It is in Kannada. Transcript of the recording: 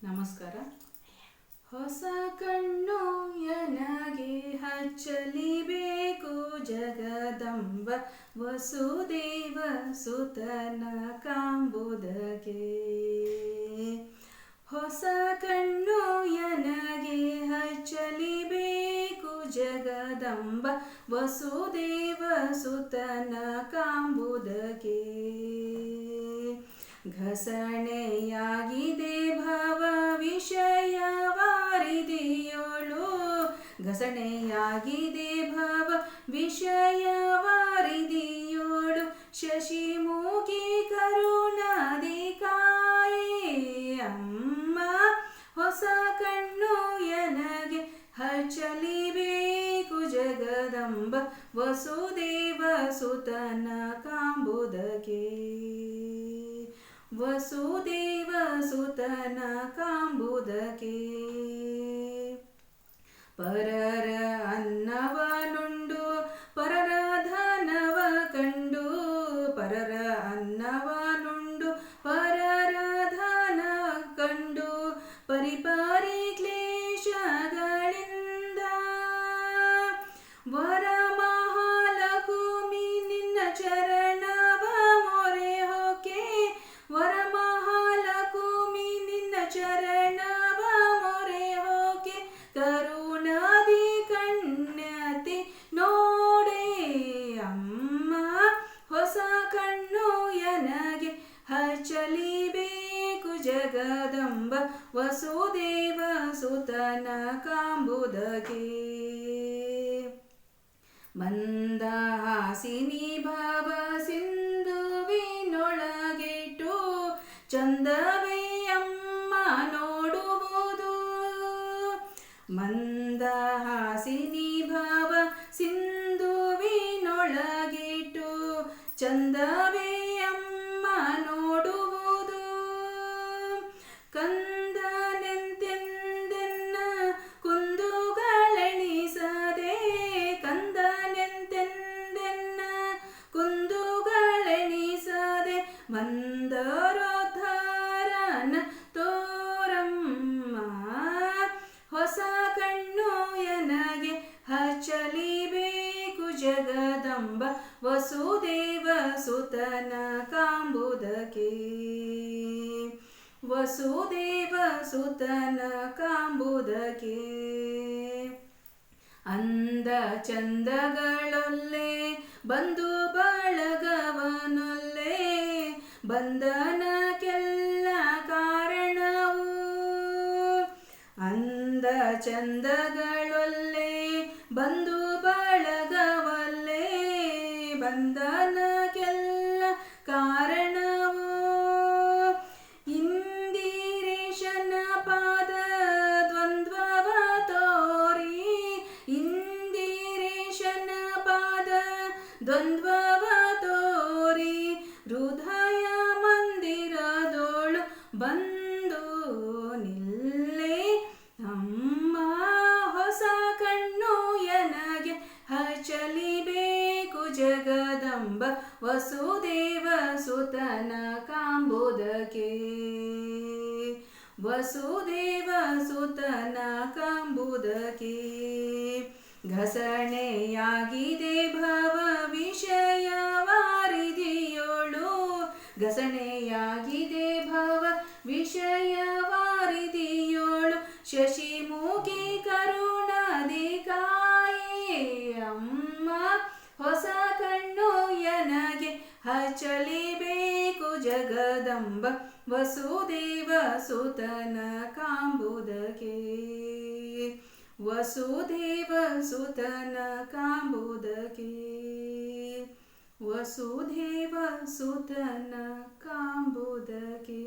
ನಮಸ್ಕಾರ. ಹೊಸ ಕಣ್ಣು ನನಗೆ ಹಚ್ಚಲಿಬೇಕು ಜಗದಂಬ ವಸುದೇವ ಸುತನ ಕಾಂಬುದಕ್ಕೆ. ಹೊಸ ಕಣ್ಣು ನನಗೆ ಹಚ್ಚಲಿಬೇಕು ಜಗದಂಬ ವಸುದೇವ ಸುತನ ಕಾಂಬುದಕ್ಕೆ. ಘಸಣೆಯಾಗಿದೆ ಭವ ವಿಷಯ ವಾರಿದಿಯೋಳು, ಘಸಣೆಯಾಗಿದೆ ಭವ ವಿಷಯ ವಾರಿದಿಯೋಳು. ಶಶಿಮುಖಿ ಕರುಣಾದಿ ಕಾಯೇ ಅಮ್ಮ, ಹೊಸ ಕಣ್ಣು ನನಗೆ ಹಚ್ಚಲಿಬೇಕು ಜಗದಂಬ ವಸುದೇವ ಸುತನ ಕಾಂಬುದಕ್ಕೆ. ವಸುದೇವ ಸುತನ ಕಾಂಬುದಕ್ಕೆ. ಪರರ ಅನ್ನವನುಂಡು ಪರರ ಧನವ ಕಂಡು, ಪರರ ಅನ್ನವನುಂಡು ಪರರ ಧನ ಕಂಡು, ಪರಿಪರಿ ಕ್ಲೇಶಗಳಿಂದ ವರ ಮಹಾಲಕ್ಷ್ಮಿ ನಿನ್ನ ಚರಣವ ಮೊರೆ ಹೊಕ್ಕೆ, ವರ ಮಹಾಲಕ್ಷ್ಮಿ ನಿನ್ನ ಚರಣವ ಮೊರೆ ಹೊಕ್ಕೆ. ಕರುಣಾದಿ ಕಣ್ಯತಿ ನೋಡೆ ಅಮ್ಮ, ಹೊಸ ಕಣ್ಣು ನನಗೆ ಹಚ್ಚಲಿಬೇಕು ಜಗದಂಬ ವಸುದೇವ ಸುತನ ಕಾಂಬುದಕ್ಕೆ. ಮಂದಹಾಸಿನಿ ಭವ ಸಿಂಧುವಿನೊಳಗಿಟ್ಟು, ಚಂದವೇ ಅಮ್ಮ ನೋಡುವುದು. ಮಂದಹಾಸಿನಿ ಭವ ಸಿಂಧುವಿನೊಳಗಿಟ್ಟು, ಚಂದವೇ ಅಮ್ಮ ನೋಡುವುದು. ಕಂದನೆಂತೆಂದೆನ್ನ ಕುಂದುಗಳೆಣಿಸದೆ, ಕಂದನೆಂತೆಂದೆನ್ನ ಕುಂದುಗಳೆಣಿಸದೆ, ಮಂದರೋದ್ಧಾರನ ತೋರಮ್ಮ, ಹೊಸ ಕಣ್ಣು ನನಗೆ ಹಚ್ಚಲಿಬೇಕು ಜಗದಂಬ ವಸುದೇವ ಸುತನ ಕಾಂಬುದಕ್ಕೆ. ವಸುದೇವ ಸುತನ ಕಾಂಬುದಕ್ಕೆ. ಅಂದ ಚಂದಗಳೊಲ್ಲೆ ಬಂಧು ಬಳಗವನೊಲ್ಲೆ, ಬಂಧನಕ್ಕೆಲ್ಲ ಕಾರಣವು. ಅಂದ ಚಂದಗಳೊಲ್ಲೆ ಬಂಧು ಬಳಗವಲ್ಲೆ, ಬಂಧನಕ್ಕೆಲ್ಲ ಕಾರಣವು. ಇಂದಿರೇಶನ ಪಾದ ದ್ವಂದ್ವವ ತೋರಿ, ಇಂದಿರೇಶನ ಪಾದ ದ್ವಂದ್ವವ ತೋರಿ, ಹೃದಯ ಮಂದಿರದೋಳು ಬಂದು ನಿಲ್ಲೆ ಅಮ್ಮ, ಹೊಸ ಕಣ್ಣು ನನಗೆ ಹಚ್ಚಲಿಬೇಕು ಜಗದಂಬ ವಸುದೇವ ಸುತನ ಕಾಂಬುದಕ್ಕೆ. ವಸುದೇವ ಸುತನ ಕಾಂಬುದಕ್ಕೆ. ಘಸಣೆಯಾಗಿದೆ ಭವ ವಿಷಯ ವಾರಿದಿಯೋಳು, ಘಸಣೆಯಾಗಿದೆ ಭವ ವಿಷಯ ವಾರಿದಿಯೋಳು. ಶಶಿಮುಖಿ ಕರುಣಾದಿ ಕಾಯೇ ಅಮ್ಮ, ಹೊಸ ಕಣ್ಣು ನನಗೆ ಹಚ್ಚಲಿಬೇಕು ಜಗದಂಬ ವಸುದೇವ ಸುತನ ಕಾಂಬುದಕ್ಕೆ. ವಸುದೇವ ಸುತನ ಕಾಂಬುದಕ್ಕೆ. ವಸುದೇವ ಸುತನ ಕಾಂಬುದಕ್ಕೆ.